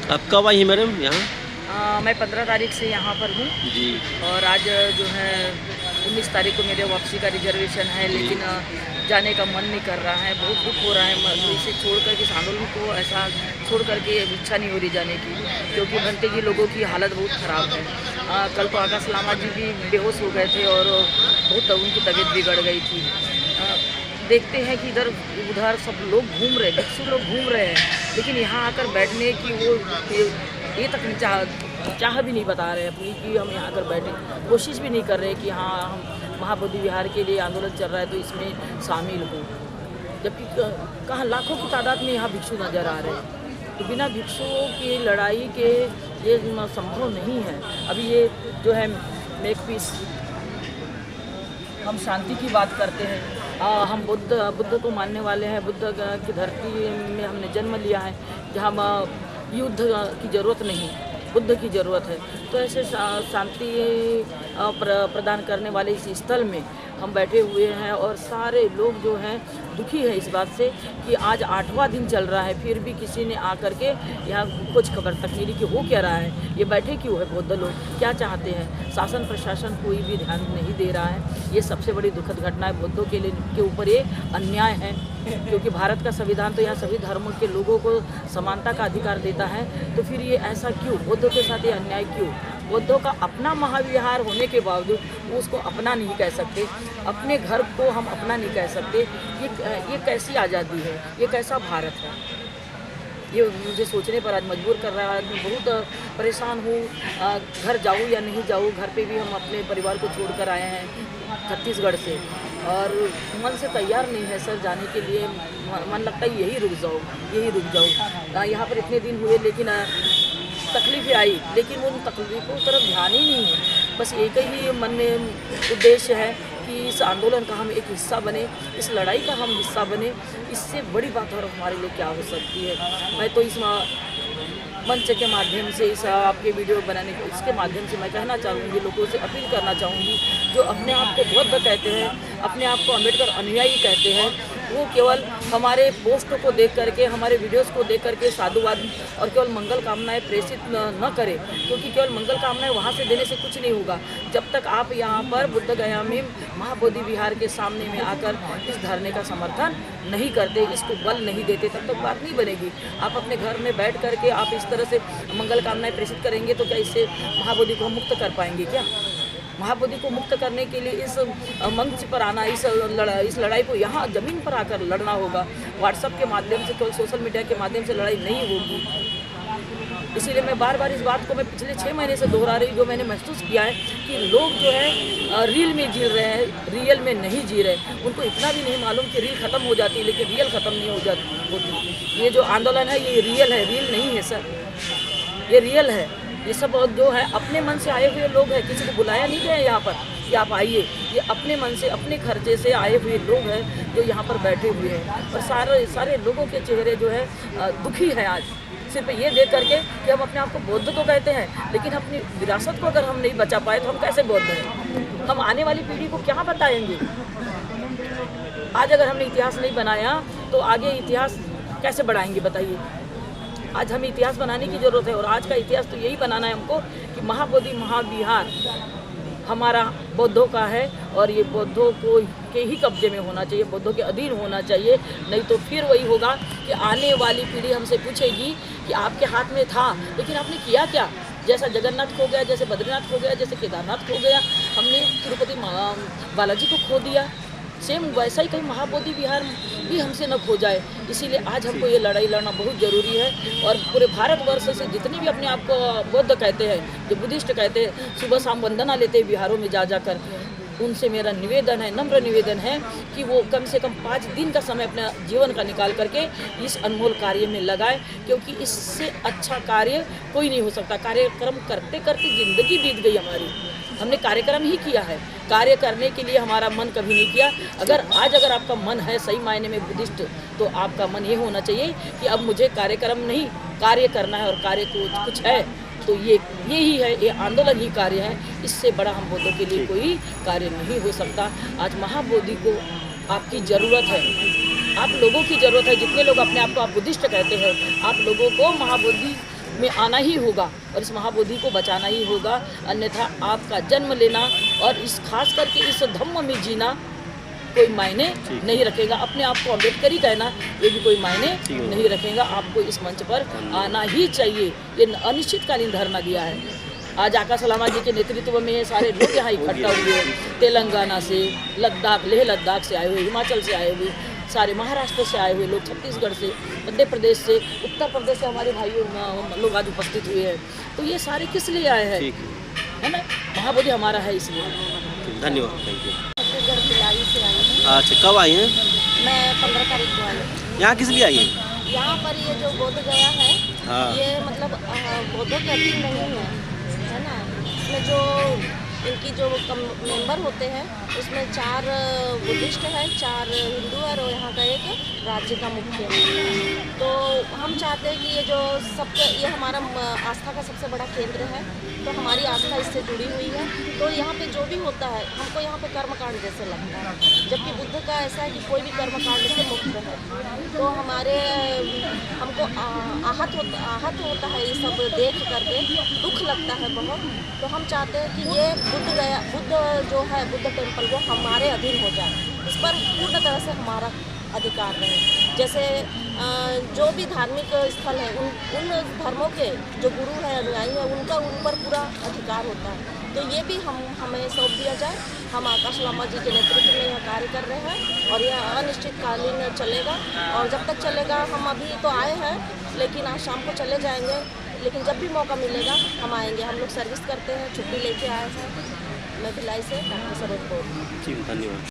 आप कब आई हैं मैडम यहाँ? मैं 15 तारीख से यहाँ पर हूँ जी। और आज जो है 19 तारीख को मेरे वापसी का रिजर्वेशन है, जी। लेकिन जाने का मन नहीं कर रहा है। बहुत दुख हो रहा है इसे छोड़ कर के, इस आंदोलन को ऐसा छोड़ कर के इच्छा नहीं हो रही जाने की, क्योंकि बनते की लोगों की हालत बहुत ख़राब है। कल तो आकाश लामा जी भी बेहोश हो गए थे और बहुत उनकी तबीयत बिगड़ गई थी। देखते हैं कि इधर उधर सब लोग घूम रहे हैं, भिक्षु लोग घूम रहे हैं, लेकिन यहाँ आकर बैठने की वो ये तक नहीं चाह भी नहीं बता रहे अपनी कि हम यहाँ आकर बैठे, कोशिश भी नहीं कर रहे कि हाँ हम महाबोधि विहार के लिए आंदोलन चल रहा है तो इसमें शामिल हो। जबकि कहाँ लाखों की तादाद में यहाँ भिक्षु नज़र आ रहे हैं, तो बिना भिक्षुओं की लड़ाई के ये संभव नहीं है। अभी ये जो है मेक पीस, हम शांति की बात करते हैं, हम बुद्ध को मानने वाले हैं। बुद्ध की धरती में हमने जन्म लिया है जहाँ युद्ध की ज़रूरत नहीं, बुद्ध की ज़रूरत है। तो ऐसे शांति प्रदान करने वाले इस स्थल में हम बैठे हुए हैं और सारे लोग जो हैं दुखी है इस बात से कि आज 8वां दिन चल रहा है, फिर भी किसी ने आकर के यहाँ कुछ खबर तक मिली कि हो क्या रहा है, ये बैठे क्यों है बौद्ध लोग, क्या चाहते हैं। शासन प्रशासन कोई भी ध्यान नहीं दे रहा है। ये सबसे बड़ी दुखद घटना है, बौद्धों के ऊपर ये अन्याय है, क्योंकि भारत का संविधान तो यहाँ सभी धर्मों के लोगों को समानता का अधिकार देता है। तो फिर ये ऐसा क्यों, बौद्धों के साथ ये अन्याय क्यों। बौद्धों का अपना महाविहार होने के बावजूद वो उसको अपना नहीं कह सकते, अपने घर को हम अपना नहीं कह सकते। ये कैसी आज़ादी है, ये कैसा भारत है, ये मुझे सोचने पर आज मजबूर कर रहा है। मैं बहुत परेशान हूँ, घर जाऊँ या नहीं जाऊँ। घर पे भी हम अपने परिवार को छोड़कर आए हैं छत्तीसगढ़ से और मन से तैयार नहीं है सर जाने के लिए। मन लगता है यही रुक जाओ। यहाँ पर इतने दिन हुए लेकिन तकलीफ़ें आई, लेकिन उन तकलीफ़ों की तरफ ध्यान ही नहीं है। बस एक ही मन में उद्देश्य है कि इस आंदोलन का हम एक हिस्सा बने, इस लड़ाई का हम हिस्सा बने। इससे बड़ी बात और हमारे लिए क्या हो सकती है। मैं तो इस मंच के माध्यम से, इस आपके वीडियो बनाने के इसके माध्यम से मैं कहना चाहूँगी, लोगों से अपील करना चाहूँगी, जो अपने आप को बौद्ध कहते हैं, अपने आप को अम्बेडकर अनुयायी कहते हैं, वो केवल हमारे पोस्ट को देख करके, हमारे वीडियोस को देख करके साधुवाद और केवल मंगल कामनाएं प्रेषित न करें, क्योंकि केवल मंगल कामनाएं वहाँ से देने से कुछ नहीं होगा। जब तक आप यहाँ पर बुद्ध गया में महाबोधि विहार के सामने में आकर इस धरने का समर्थन नहीं करते, इसको बल नहीं देते, तब तक बात नहीं बनेगी। आप अपने घर में बैठ करके आप इस तरह से मंगल कामनाएं प्रेषित करेंगे तो क्या इससे महाबोधि को मुक्त कर पाएंगे क्या। महाबोधि को मुक्त करने के लिए इस मंच पर आना, इस लड़ाई को यहाँ ज़मीन पर आकर लड़ना होगा। व्हाट्सएप के माध्यम से, केवल सोशल मीडिया के माध्यम से लड़ाई नहीं होगी। इसीलिए मैं बार बार इस बात को मैं पिछले 6 महीने से दोहरा रही हूँ। जो मैंने महसूस किया है कि लोग जो है रील में जी रहे हैं, रियल में नहीं जी रहे। उनको इतना भी नहीं मालूम कि रील ख़त्म हो जाती है, लेकिन रियल ख़त्म नहीं होती। ये जो आंदोलन है ये रियल है, रील नहीं है सर, ये रियल है। ये सब जो है अपने मन से आए हुए लोग हैं, किसी को बुलाया नहीं गया यहाँ पर कि आप आइए। ये अपने मन से, अपने खर्चे से आए हुए लोग हैं जो यहाँ पर बैठे हुए हैं। और सारे लोगों के चेहरे जो है दुखी हैं आज, सिर्फ ये देख करके कि हम अपने आप को बौद्ध तो कहते हैं, लेकिन अपनी विरासत को अगर हम नहीं बचा पाए तो हम कैसे बौद्ध हैं। हम आने वाली पीढ़ी को क्या बताएंगे। आज अगर हमने इतिहास नहीं बनाया तो आगे इतिहास कैसे बढ़ाएंगे बताइए। आज हमें इतिहास बनाने की ज़रूरत है और आज का इतिहास तो यही बनाना है हमको कि महाबोधि महाविहार हमारा बौद्धों का है और ये बौद्धों को के ही कब्जे में होना चाहिए, बौद्धों के अधीन होना चाहिए। नहीं तो फिर वही होगा कि आने वाली पीढ़ी हमसे पूछेगी कि आपके हाथ में था लेकिन आपने किया क्या। जैसा जगन्नाथ खो गया, जैसे बद्रीनाथ खो गया, जैसे केदारनाथ खो गया, हमने तिरुपति बालाजी को खो दिया, सेम वैसा ही कहीं महाबोधि विहार भी हमसे न खो जाए। इसीलिए आज हमको ये लड़ाई लड़ना बहुत ज़रूरी है। और पूरे भारतवर्ष से जितने भी अपने आप को बौद्ध कहते हैं, जो बुद्धिस्ट कहते हैं, सुबह शाम वंदना लेते हैं बिहारों में जा कर, उनसे मेरा निवेदन है, नम्र निवेदन है कि वो कम से कम 5 दिन का समय अपने जीवन का निकाल करके इस अनमोल कार्य में लगाए, क्योंकि इससे अच्छा कार्य कोई नहीं हो सकता। कार्यक्रम करते करते ज़िंदगी बीत गई हमारी, हमने कार्यक्रम ही किया है, कार्य करने के लिए हमारा मन कभी नहीं किया। अगर आपका मन है सही मायने में बुद्धिस्ट, तो आपका मन ये होना चाहिए कि अब मुझे कार्यक्रम नहीं, कार्य करना है और कार्य को कुछ है तो यही है, ये आंदोलन ही कार्य है। इससे बड़ा हम बौद्धों के लिए कोई कार्य नहीं हो सकता। आज महाबोधि को आपकी ज़रूरत है, आप लोगों की ज़रूरत है। जितने लोग अपने आप को आप बुद्धिस्ट कहते हैं, आप लोगों को महाबोधि में आना ही होगा और इस महाबोधि को बचाना ही होगा, अन्यथा आपका जन्म लेना और इस खास करके इस धम्म में जीना कोई मायने नहीं रखेगा। अपने आप को अम्बेडकर ही कहना ये भी कोई मायने नहीं रखेगा। आपको इस मंच पर आना ही चाहिए। ये अनिश्चितकालीन धरना दिया है। आज आकाश लामा जी के नेतृत्व में सारे लोग यहाँ इकट्ठा हुए, तेलंगाना से, लद्दाख, लेह लद्दाख से आए हुए, हिमाचल से आए हुए, सारे महाराष्ट्र से आए हुए लोग, छत्तीसगढ़ से, मध्य प्रदेश से, उत्तर प्रदेश से हमारे भाइयों लोग आज उपस्थित हुए हैं। तो ये सारे किस लिए आए हैं, है ना? महाबोधि हमारा है इसलिए। धन्यवाद, थैंक यू। छत्तीसगढ़ भिलाई से आई हूँ। अच्छा, कब आई हैं? मैं 15 तारीख को आई हूँ। यहाँ किस लिए आई हैं? यहाँ पर ये जो बोध गया है, हाँ। ये मतलब बौद्धों के अधीन नहीं है ना। इसमें जो इनकी जो मेंबर होते हैं उसमें 4 बुद्धिस्ट हैं, 4 हिंदू है और यहाँ का एक राज्य का मुख्य है। तो हम चाहते हैं कि ये जो सबके ये हमारा आस्था का सबसे बड़ा केंद्र है, तो हमारी आस्था इससे जुड़ी हुई है। तो यहाँ पे जो भी होता है हमको यहाँ पे कर्मकांड जैसे लगता है, जबकि बुद्ध का ऐसा है कि कोई भी कर्मकांड से मुक्त है। तो हमारे हमको आहत होता है ये सब देख करके, दुख लगता है बहुत। तो हम चाहते हैं कि ये बुद्ध जो है बुद्ध टेम्पल वो हमारे अधीन हो जाए, इस पर पूर्ण तरह से हमारा अधिकार रहे। जैसे जो भी धार्मिक स्थल है उन धर्मों के जो गुरु हैं, अनुयायी हैं, उनका उन पर पूरा अधिकार होता है। तो ये भी हमें सौंप दिया जाए। हम आकाश लामा जी के नेतृत्व में यह कार्य कर रहे हैं और यह अनिश्चितकालीन चलेगा। और जब तक चलेगा, हम अभी तो आए हैं लेकिन आज शाम को चले जाएंगे, लेकिन जब भी मौका मिलेगा हम आएंगे। हम लोग सर्विस करते हैं, छुट्टी लेके आए हैं। मैं भिलाई से डॉक्टर सरोज बोल। जी, धन्यवाद।